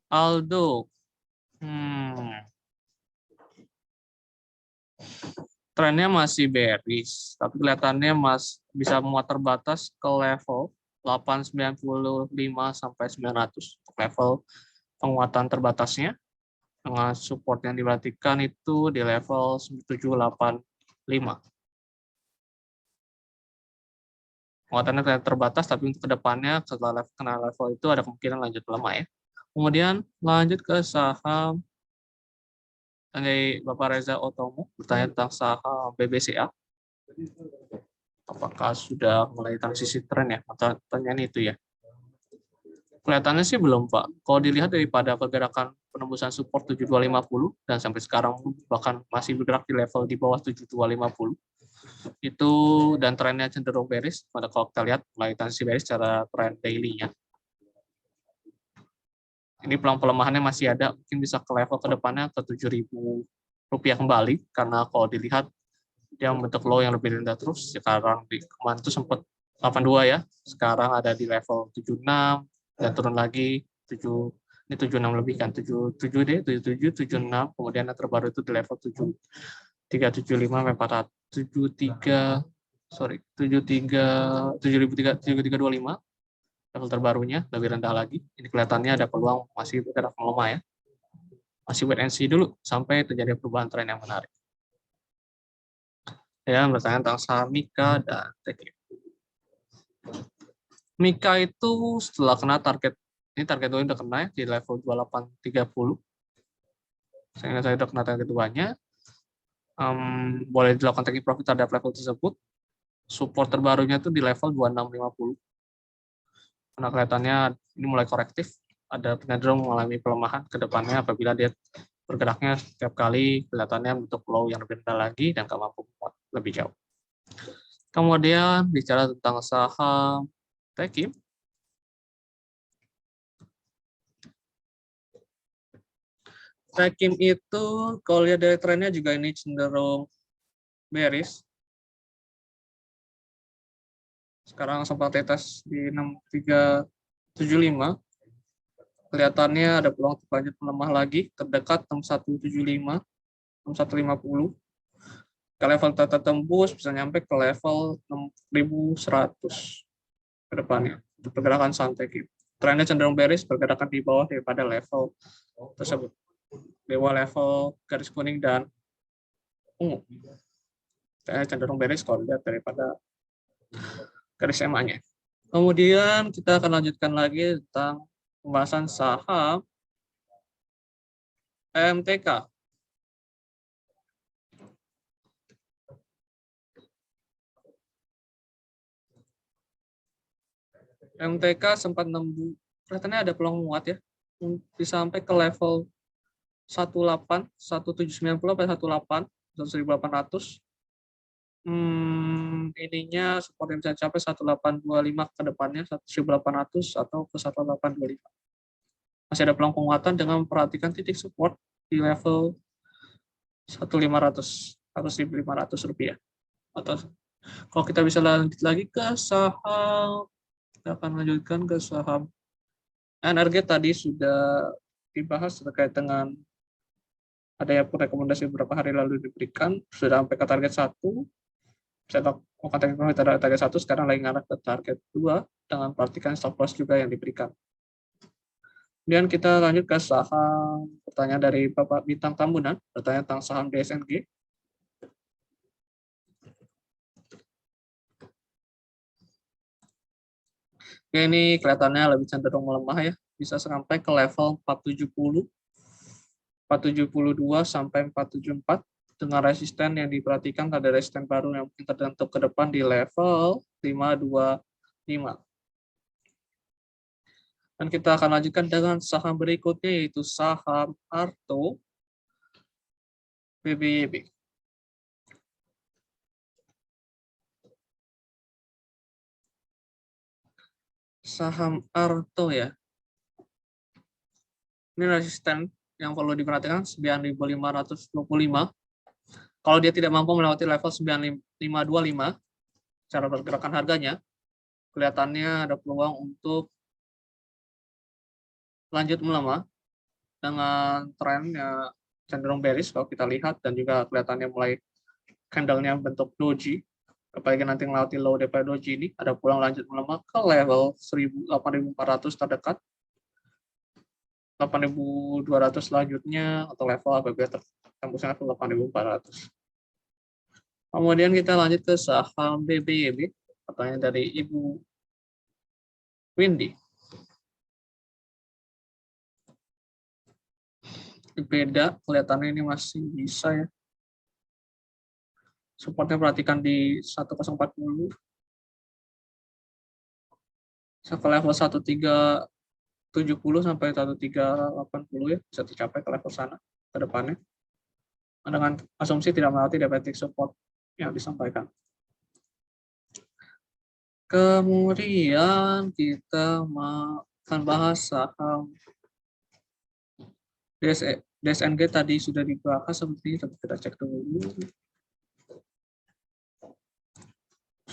Aldo. Trennya masih bearish, tapi kelihatannya bisa muat terbatas ke level 895 sampai 900 level penguatan terbatasnya, dengan support yang diperhatikan itu di level 785. Penguatannya terbatas, tapi untuk kedepannya setelah kena level itu ada kemungkinan lanjut melemah ya. Kemudian lanjut ke saham dari Bapak Reza Otomo, bertanya tentang saham BBCA. Apakah sudah mulai transisi tren ya? Atau pertanyaan itu ya? Kelihatannya sih belum, Pak. Kalau dilihat daripada pergerakan penembusan support 7250 dan sampai sekarang bahkan masih bergerak di level di bawah 7250. Itu dan trennya cenderung bearish. Pada kalau kita lihat mulai transisi bearish secara tren daily-nya. Ini peluang pelemahannya masih ada, mungkin bisa ke level ke depannya ke 7.000 rupiah kembali, karena kalau dilihat dia membentuk low yang lebih rendah terus. Sekarang di kemarin itu sempat 82 ya, sekarang ada di level 76 dan turun lagi 7, ini 76 lebih kan, 77 deh, 77, 76, kemudian yang terbaru itu di level 7 375 sampai 473 sorry 73 7325 level terbarunya lebih rendah lagi. Ini kelihatannya ada peluang masih bergerak melemah ya. Masih wait and see dulu sampai terjadi perubahan tren yang menarik. Ya, bertanya tentang saham Mika dan TK. Mika itu setelah kena target, ini target itu udah kena ya, di level 2830. Saya udah kena target keduanya. Boleh dilakukan taking profit terhadap level tersebut. Support terbarunya itu di level 2650. Karena kelihatannya ini mulai korektif, ada cenderung mengalami pelemahan ke depannya apabila dia bergeraknya setiap kali kelihatannya bentuk low yang lebih rendah lagi dan nggak mampu lebih jauh. Kemudian bicara tentang saham Tekim. Tekim itu kalau lihat dari trennya juga ini cenderung bearish. Sekarang sempat tes di 6375. Kelihatannya ada peluang lanjut melemah lagi, terdekat 6175, 6150. Ke level tertembus bisa nyampe ke level 6100 ke depannya. Untuk pergerakan santai gitu. Trennya cenderung bearish, pergerakan di bawah daripada level tersebut. Di bawah level garis kuning dan ungu. Trennya cenderung bearish kalau lihat daripada garis EMA-nya. Kemudian kita akan lanjutkan lagi tentang pembahasan saham MTK. MTK sempat nembus, kelihatannya ada peluang muat ya, bisa sampai ke level 1790 sampai 1800. Ininya support yang bisa capai 1825 ke depannya, 1800 atau ke 1825. Masih ada peluang penguatan dengan memperhatikan titik support di level 1500 atau 1500 rupiah. Atau kalau kita bisa lanjut lagi ke saham, kita akan lanjutkan ke saham NRG. Tadi sudah dibahas terkait dengan ada yang rekomendasi beberapa hari lalu diberikan, sudah sampai ke target 1. Saya lakukan target profit pada target 1, sekarang lagi ngarah ke target 2 dengan perhatikan stop loss juga yang diberikan. Kemudian kita lanjut ke saham, pertanyaan dari Bapak Bintang Tambunan, bertanya tentang saham DSNG. Oke, ini kelihatannya lebih cenderung melemah ya, bisa sampai ke level 470, 472 sampai 474 dengan resisten yang diperhatikan ada resisten baru yang mungkin terbentuk ke depan di level 525. Dan kita akan lanjutkan dengan saham berikutnya yaitu saham Arto BBYB. Saham Arto ya. Ini resisten yang perlu diperhatikan 9.525. Kalau dia tidak mampu melewati level 9525 cara pergerakan harganya, kelihatannya ada peluang untuk lanjut melemah dengan trennya cenderung bearish kalau kita lihat, dan juga kelihatannya mulai candle-nya bentuk doji. Apalagi nanti melewati low daripada doji ini, ada peluang lanjut melemah ke level 8.400 terdekat, 8.200 selanjutnya, atau level apabila tembusnya level 8.400. Kemudian kita lanjut ke saham BBYB, pertanyaan dari Ibu Windy. Beda, kelihatannya ini masih bisa ya. Supportnya perhatikan di 1040. Ke level 1370 sampai 1380 ya, bisa tercapai ke level sana ke depannya. Dengan asumsi tidak melewati diabetic support yang disampaikan. Kemudian kita akan bahas saham DSNG tadi sudah dibahas seperti, tapi kita cek dulu.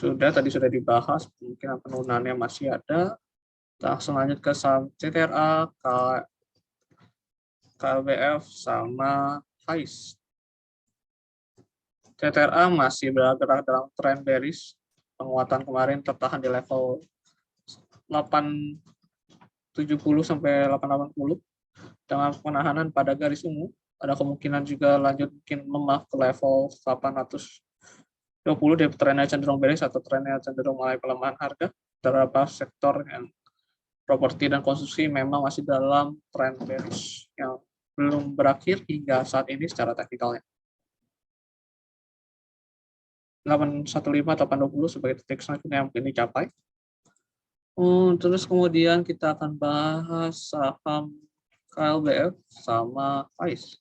Tadi sudah dibahas, mungkin penurunannya masih ada. Langsung lanjut ke saham CTRA, KLBF, sama HAIS. CTRA masih bergerak dalam tren bearish. Penguatan kemarin tertahan di level 870 sampai 880 dengan penahanan pada garis ungu. Ada kemungkinan juga lanjut mungkin lemah ke level 820 dari trennya cenderung bearish atau trennya cenderung mulai pelemahan harga. Beberapa sektor yang properti dan konsumsi memang masih dalam tren bearish yang belum berakhir hingga saat ini secara teknikalnya. 815 atau 820 sebagai titik selanjutnya yang mungkin dicapai. Terus kemudian kita akan bahas saham KLBF sama HAIS.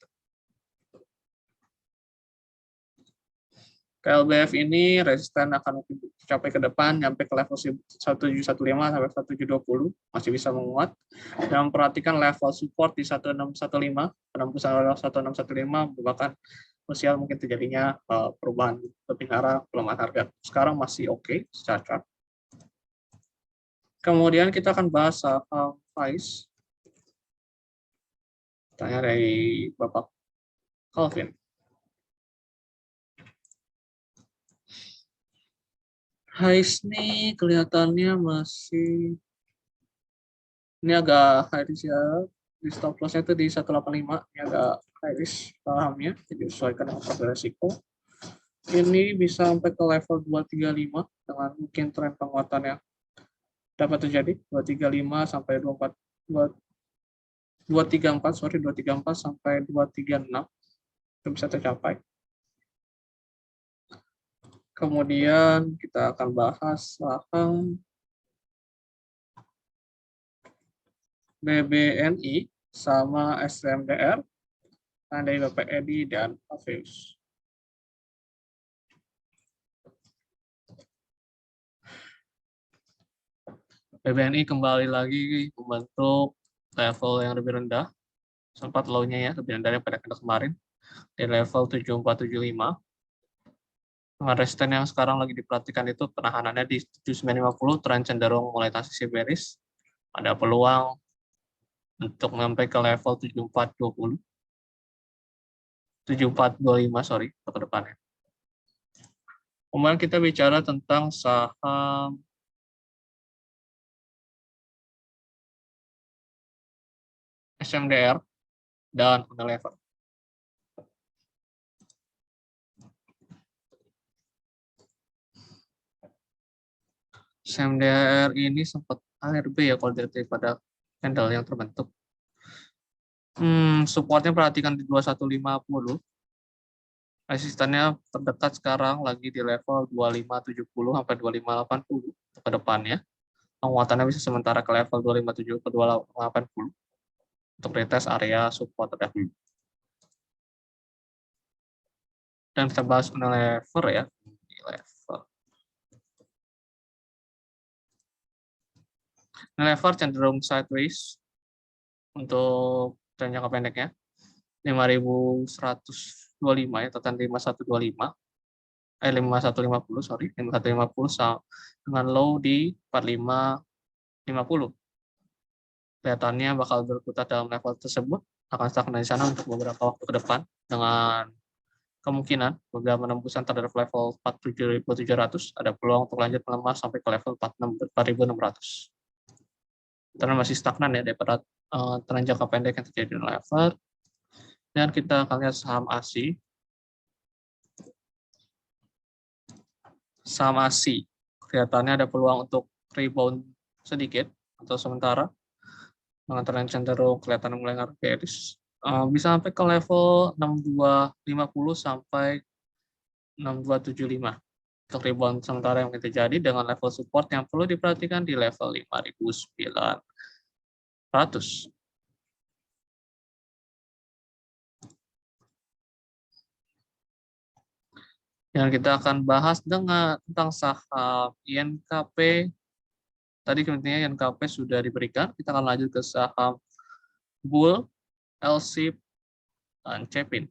KLBF ini resisten akan dicapai ke depan, sampai ke level 1715 sampai 1720, masih bisa menguat. Dan perhatikan level support di 1615, penembusan level 1615 merupakan potensial mungkin terjadinya perubahan lebih arah pelemahan harga. Sekarang masih oke secara chart. Kemudian kita akan bahas saham HAIS. Tanya dari Bapak Calvin. HAIS ini kelihatannya masih, ini agak high risk ya, di stop loss-nya itu di 185, ini agak high risk sahamnya, jadi sesuaikan dengan faktor resiko. Ini bisa sampai ke level 235 dengan mungkin tren penguatan yang dapat terjadi 235 sampai 234 sampai 236 itu bisa tercapai. Kemudian kita akan bahas saham BBNI sama SMDR dari Bapak Edi dan Alveus. BBNI kembali lagi membentuk level yang lebih rendah, sempat low-nya ya lebih rendah daripada kemarin di level 7475. Dengan resisten yang sekarang lagi diperhatikan itu penahanannya di 7950, tren cenderung mulai transisi bearish. Ada peluang untuk sampai ke level 7420. 7425 sorry ke depannya. Kemudian kita bicara tentang saham SMDR dan Unilever. SMDR ini sempat ARB ya kalau daripada candle yang terbentuk. Supportnya perhatikan di 2150. Resistannya terdekat sekarang lagi di level 2570 sampai 2580 ke depannya. Penguatannya bisa sementara ke level 257 ke 280 untuk retest area support terdahulu. Dan kita bahas Unilever ya. Unilever cenderung sideways untuk tren jangka pendeknya. 5120 5125 ya, tekan 5125, 5150, sorry, 5150 dengan low di 4550. Kelihatannya bakal berputar dalam level tersebut, akan stagnan di sana untuk beberapa waktu ke depan, dengan kemungkinan beberapa penembusan terhadap level 47.700, ada peluang untuk lanjut melemah sampai ke level 4.600. Tren masih stagnan ya daripada tren jangka pendek yang terjadi di level. Dan kita akan lihat saham ASI. Saham ASI kelihatannya ada peluang untuk rebound sedikit atau sementara, dengan tren cenderung kelihatan mulai bearish. Bisa sampai ke level 6250 sampai 6275 untuk rebound sementara yang terjadi, dengan level support yang perlu diperhatikan di level 5.900. Dan kita akan bahas tentang saham INKP. Tadi kemudian INKP sudah diberikan. Kita akan lanjut ke saham Bull, LSIP, dan Cepin.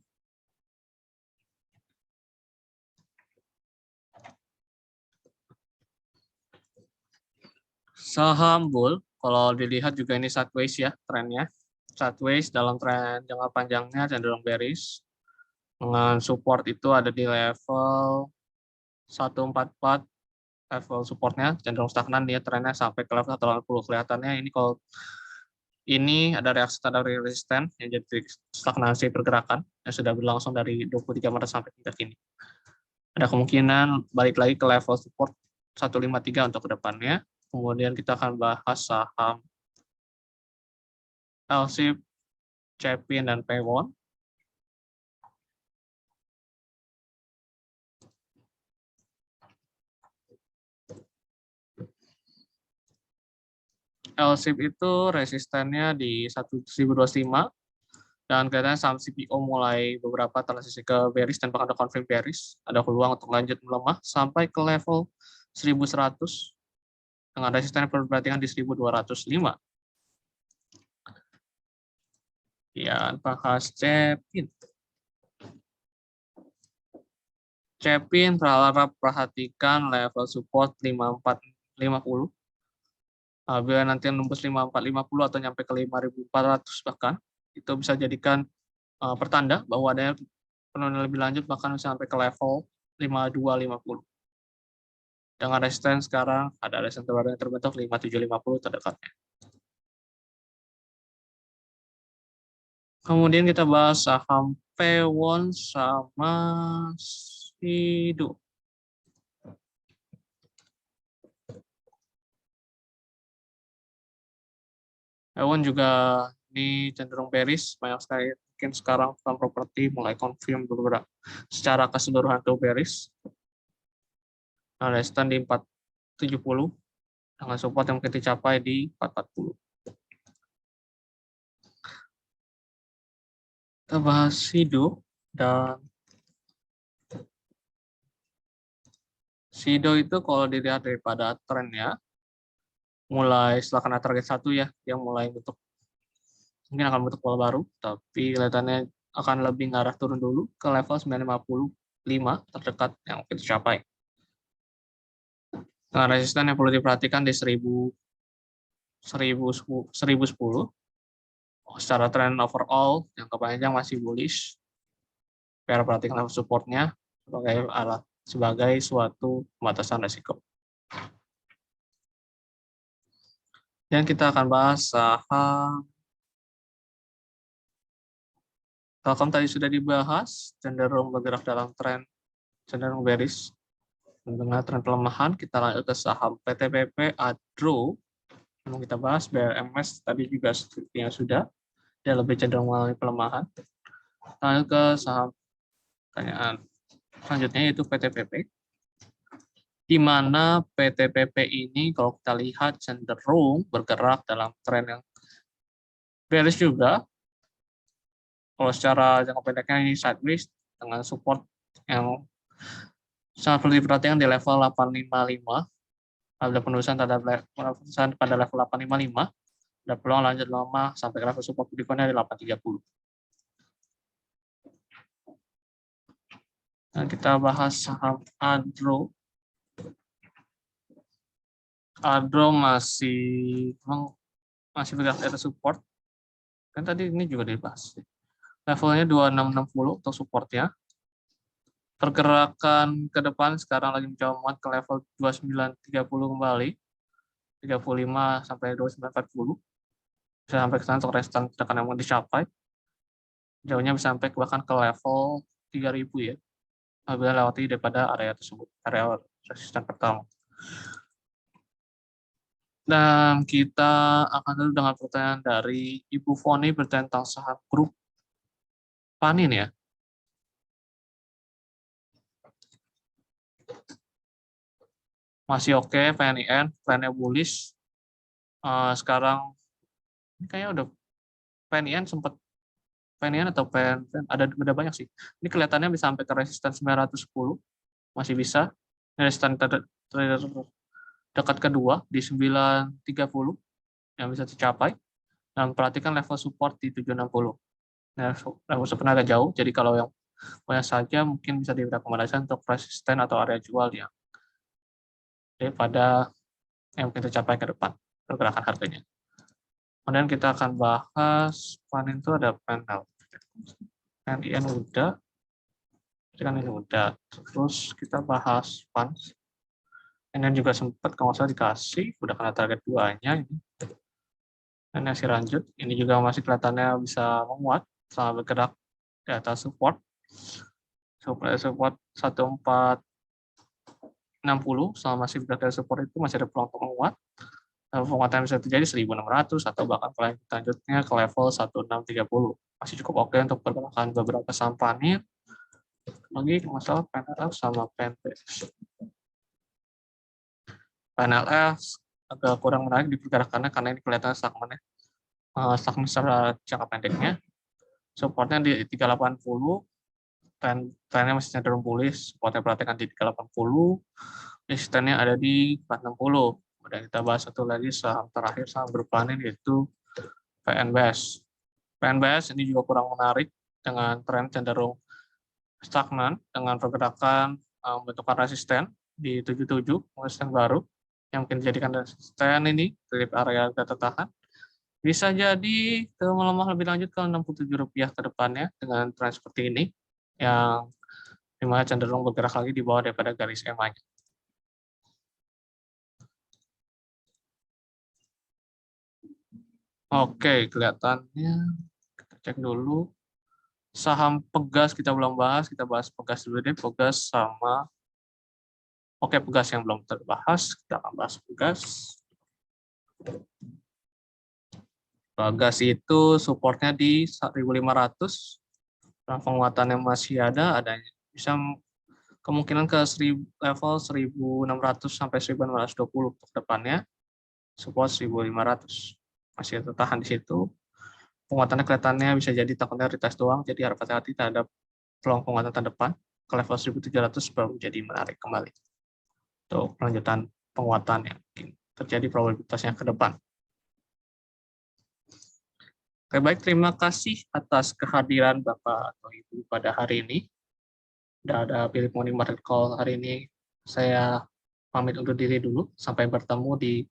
Saham Bull, kalau dilihat juga ini sideways ya trennya. Sideways dalam tren jangka panjangnya cenderung bearish. Dengan support itu ada di level 144, level supportnya cenderung stagnan dia trennya sampai ke level 180. Kelihatannya ini kalau ini ada reaksi tanda resisten yang jadi stagnasi pergerakan yang sudah berlangsung dari 23 Maret sampai hingga kini. Ada kemungkinan balik lagi ke level support 153 untuk kedepannya. Kemudian kita akan bahas saham LSIP, Cepin, dan Pewon. LSIP itu resistennya di 1025, dan kelihatannya saham CPO mulai beberapa transisi ke bearish dan bahkan ada confirm bearish. Ada peluang untuk lanjut melemah sampai ke level 1100 dengan resisten yang perlu diperhatikan di 1205. Ya, bahas Cepin. Cepin berharap perhatikan level support 5450. Bila nanti nembus 5450 atau nyampe ke 5400 bahkan, itu bisa jadikan pertanda bahwa adanya penurunan lebih lanjut, bahkan bisa sampai ke level 5250. Dengan resisten sekarang ada resisten terbaru yang terbentuk 5750 terdekatnya. Kemudian kita bahas saham Pewon sama Sido. Pewon juga ini cenderung bearish, banyak sekali mungkin sekarang saham properti mulai confirm beberapa secara keseluruhan ke bearish. Nah, resisten di 470 dengan support yang mungkin dicapai di 440. Kita bahas Sido, dan Sido itu kalau dilihat daripada trennya mulai setelah kena target 1 ya, yang mulai bentuk mungkin akan bentuk pola baru, tapi kelihatannya akan lebih ngarah turun dulu ke level 955 terdekat yang mungkin dicapai. Nah, resisten yang perlu diperhatikan di 1010. Secara tren overall yang kepanjang masih bullish. Biar perhatikan level supportnya sebagai suatu pembatasan resiko. Dan kita akan bahas saham Telkom. Tadi sudah dibahas, cenderung bergerak dalam tren cenderung bearish. Dengan tren pelemahan, kita lanjut ke saham PTPP Adro. Yang kita bahas BRMS tadi juga sepertinya sudah, dia lebih cenderung mengalami pelemahan. Lanjut ke saham pertanyaan selanjutnya yaitu PTPP, di mana PTPP ini kalau kita lihat cenderung bergerak dalam tren yang bearish juga. Kalau secara jangka pendeknya ini sideways dengan support yang sangat perlu diperhatikan di level 855. Ada penerusan pada level 855, ada peluang lanjut lemah sampai level support berikutnya di 830. Nah, kita bahas saham Adro. Adro masih bergerak di atas support. Kan tadi ini juga dibahas. Levelnya 2660 untuk supportnya. Pergerakan ke depan sekarang lagi mencoba menguat ke level 2930 kembali. 35 sampai 2940. Bisa sampai ke sana untuk resistance tekan yang mau dicapai. Jauhnya bisa sampai bahkan ke level 3000 ya. Apabila lewati daripada area tersebut, area resistance pertama. Dan kita akan dulu dengan pertanyaan dari Ibu Foni bertanya tentang saham grup Panin ya. Masih oke, PNIN, plannya bullish. Sekarang ini kayaknya udah PNIN sempat PNIN atau ada banyak sih. Ini kelihatannya bisa sampai ke resistance 910, masih bisa. Resistance terdekat kedua di 930 yang bisa tercapai. Dan perhatikan level support di 760. Nah, level support agak jauh, jadi kalau yang punya saja mungkin bisa direkomendasikan untuk resisten atau area jual yang daripada yang mungkin tercapai ke depan pergerakan harganya. Kemudian kita akan bahas Panin itu ada panel. PNIN udah, kan ini udah. Terus kita bahas PAN. Ini juga sempat kalau nggak salah dikasih, udah kena target 2-nya. Dan masih lanjut, ini juga masih kelihatannya bisa menguat, sama bergerak di atas support. Support 1460, sama masih bergerak di support itu masih ada peluang untuk menguat. Penguatan bisa terjadi 1600 atau bahkan selanjutnya ke level 1630. Masih cukup oke untuk pergerakan beberapa saham Panin. Lagi masalah PNLF sama PNBS. PNLF agak kurang menarik dipergerakannya karena ini kelihatan stagnan stagnan secara jangka pendeknya. Supportnya di 380, trennya masih cenderung bullish, supportnya perhatikan di 380, resistennya ada di 460. Kemudian kita bahas satu lagi saham terakhir, saham grup Panin, yaitu PNBS. PNBS ini juga kurang menarik dengan tren cenderung stagnan dengan pergerakan membentukkan resisten di 77, resisten baru yang mungkin dijadikan resisten ini dari area harga tertahan. Bisa jadi melemah lebih lanjut ke Rp67 ke depannya dengan tren seperti ini yang dimana cenderung bergerak lagi di bawah daripada garis EMA-nya. Oke, kelihatannya kita cek dulu. Saham Pegas kita belum bahas, kita bahas Pegas dulu deh. Pegas sama Pegas yang belum terbahas, kita akan bahas Pegas. Pegas itu supportnya di 1.500, dan penguatan yang masih adanya bisa kemungkinan ke level 1.600 sampai 1.620 untuk depannya. Support 1.500 masih tertahan di situ. Penguatannya kelihatannya bisa jadi takutnya retest doang, jadi harap hati-hati terhadap peluang penguatan terdepan ke level 1.700 baru jadi menarik kembali untuk lanjutan penguatan yang mungkin terjadi probabilitasnya ke depan. Oke, baik, terima kasih atas kehadiran Bapak atau Ibu pada hari ini. Sudah ada Philip Morning Market Call hari ini. Saya pamit undur diri dulu. Sampai bertemu di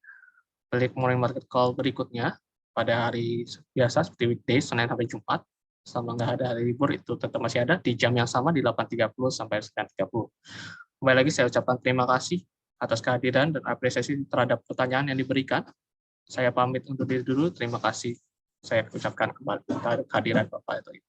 Philip Morning Market Call berikutnya pada hari biasa seperti weekdays, Senin sampai Jumat. Selama nggak ada hari libur itu tetap masih ada di jam yang sama di 8.30 sampai 9.30. Kembali lagi saya ucapkan terima kasih atas kehadiran dan apresiasi terhadap pertanyaan yang diberikan. Saya pamit undur diri dulu. Terima kasih. Saya ucapkan kembali terhadap kehadiran Bapak itu.